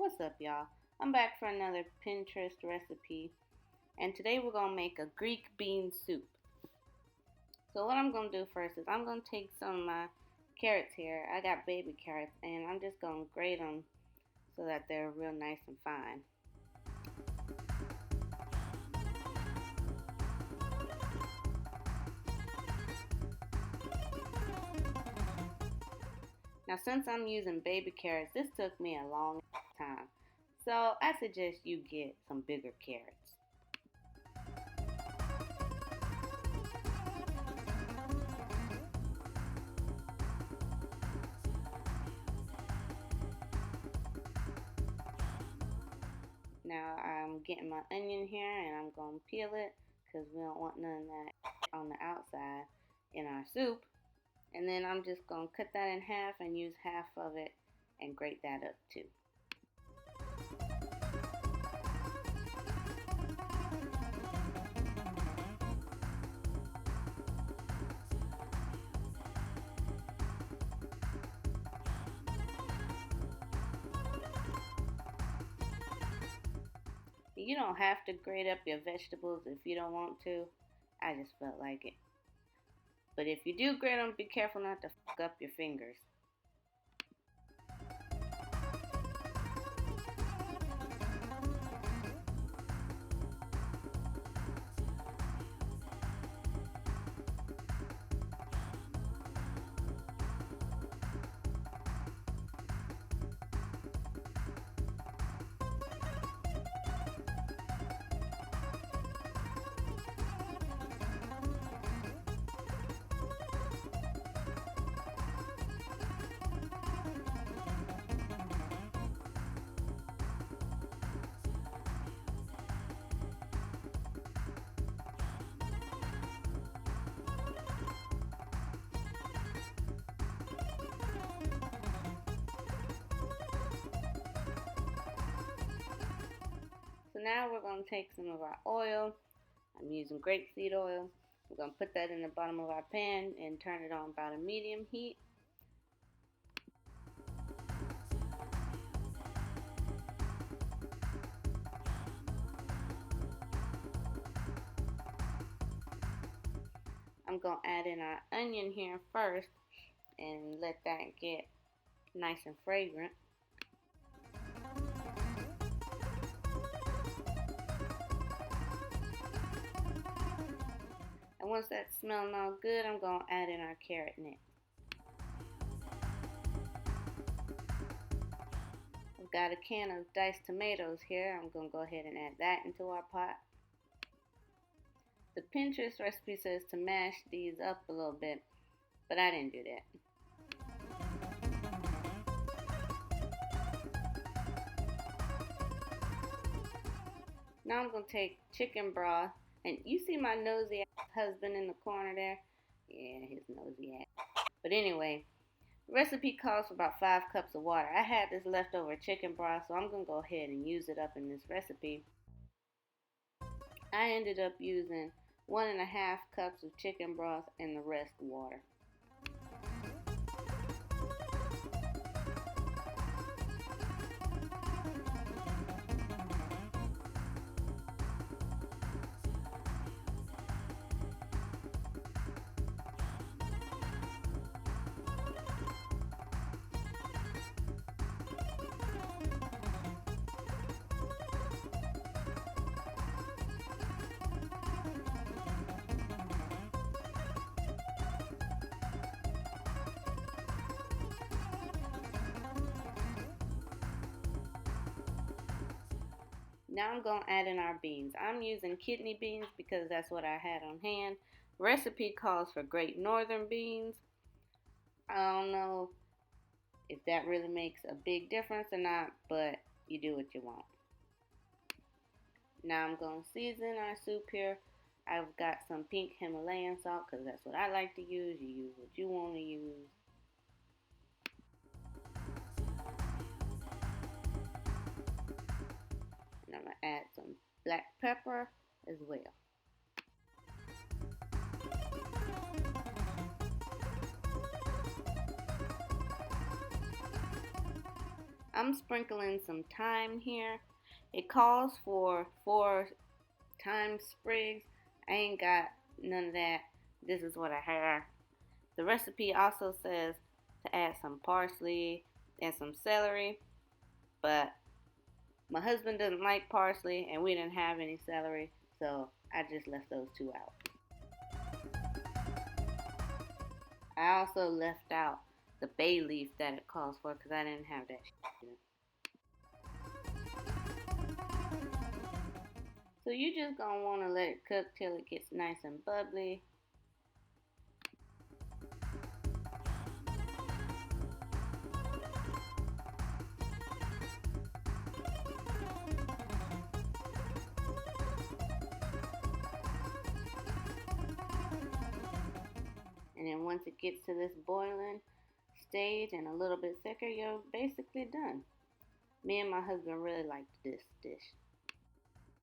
What's up, y'all? I'm back for another Pinterest recipe, and today we're gonna make a Greek bean soup. So what I'm gonna do first is I'm gonna take some of my carrots here. I got baby carrots, and I'm just gonna grate them so that they're real nice and fine. Now, since I'm using baby carrots, this took me a long time, so I suggest you get some bigger carrots. Now I'm getting my onion here and I'm going to peel it because we don't want none of that on the outside in our soup. And then I'm just going to cut that in half and use half of it and grate that up too. You don't have to grate up your vegetables if you don't want to. I just felt like it. But if you do grate them, be careful not to fuck up your fingers. So now we're going to take some of our oil. I'm using grapeseed oil. We're going to put that in the bottom of our pan and turn it on about a medium heat. I'm going to add in our onion here first and let that get nice and fragrant. And once that's smelling all good, I'm going to add in our carrot next. I've got a can of diced tomatoes here. I'm going to go ahead and add that into our pot. The Pinterest recipe says to mash these up a little bit, but I didn't do that. Now I'm going to take chicken broth, and you see my nosy ass husband in the corner there? Yeah, his nosy ass. But anyway, the recipe calls for about 5 cups of water. I had this leftover chicken broth, so I'm going to go ahead and use it up in this recipe. I ended up using 1.5 cups of chicken broth and the rest water. Now I'm going to add in our beans. I'm using kidney beans because that's what I had on hand. Recipe calls for Great Northern beans. I don't know if that really makes a big difference or not, but you do what you want. Now I'm going to season our soup here. I've got some pink Himalayan salt because that's what I like to use. You use what you want to use. And I'm going to add some black pepper as well. I'm sprinkling some thyme here. It calls for 4 thyme sprigs. I ain't got none of that. This is what I have. The recipe also says to add some parsley and some celery, but my husband doesn't like parsley and we didn't have any celery, so I just left those two out. I also left out the bay leaf that it calls for because I didn't have that. So you just gonna want to let it cook till it gets nice and bubbly. And then once it gets to this boiling stage and a little bit thicker, you're basically done. Me and my husband really liked this dish.